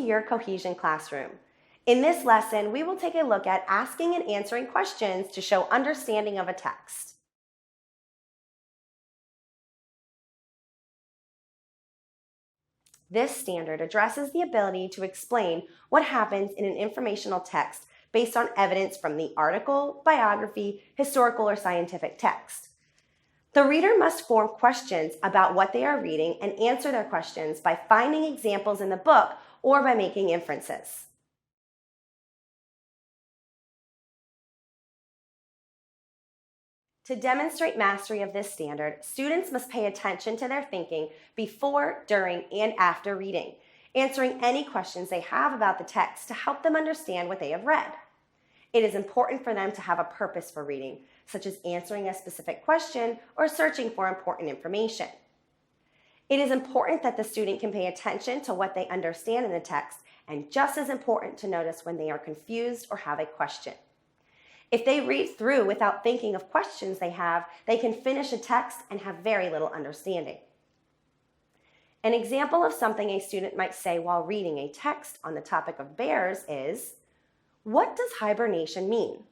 your Cohesion classroom. In this lesson, we will take a look at asking and answering questions to show understanding of a text. This standard addresses the ability to explain what happens in an informational text based on evidence from the article, biography, historical, or scientific text. The reader must form questions about what they are reading and answer their questions by finding examples in the book or by making inferences. To demonstrate mastery of this standard, students must pay attention to their thinking before, during, and after reading, answering any questions they have about the text to help them understand what they have read. It is important for them to have a purpose for reading, such as answering a specific question or searching for important information. It is important that the student can pay attention to what they understand in the text, and just as important to notice when they are confused or have a question. If they read through without thinking of questions they have, they can finish a text and have very little understanding. An example of something a student might say while reading a text on the topic of bears is, "What does hibernation mean?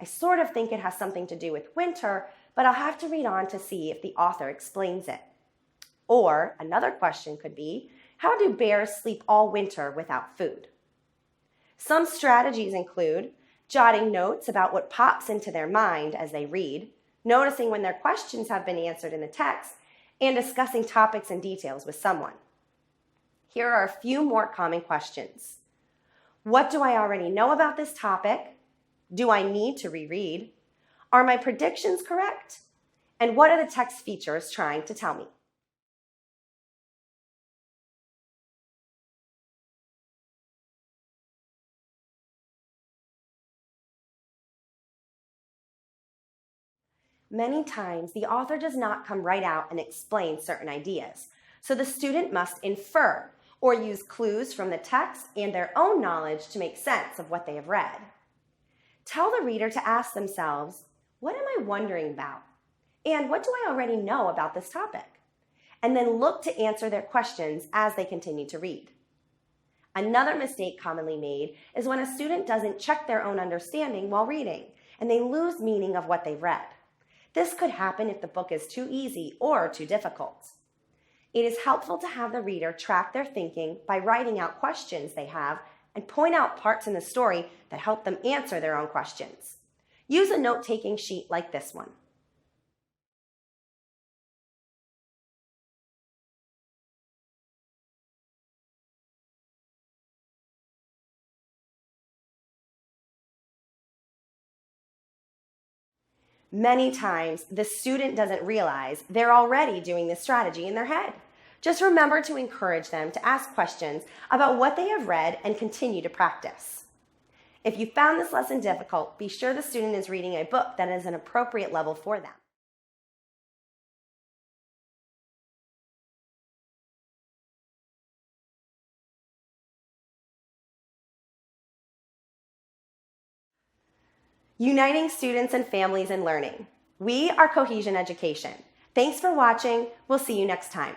I sort of think it has something to do with winter, but I'll have to read on to see if the author explains it." Or another question could be, "How do bears sleep all winter without food?" Some strategies include jotting notes about what pops into their mind as they read, noticing when their questions have been answered in the text, and discussing topics and details with someone. Here are a few more common questions. What do I already know about this topic? Do I need to reread? Are my predictions correct? And what are the text features trying to tell me? Many times, the author does not come right out and explain certain ideas, so the student must infer or use clues from the text and their own knowledge to make sense of what they have read. Tell the reader to ask themselves, "What am I wondering about? And what do I already know about this topic?" And then look to answer their questions as they continue to read. Another mistake commonly made is when a student doesn't check their own understanding while reading, and they lose meaning of what they've read. This could happen if the book is too easy or too difficult. It is helpful to have the reader track their thinking by writing out questions they have and point out parts in the story that help them answer their own questions. Use a note-taking sheet like this one. Many times, the student doesn't realize they're already doing this strategy in their head. Just remember to encourage them to ask questions about what they have read and continue to practice. If you found this lesson difficult, be sure the student is reading a book that is an appropriate level for them. Uniting students and families in learning. We are Cohesion Education. Thanks for watching. We'll see you next time.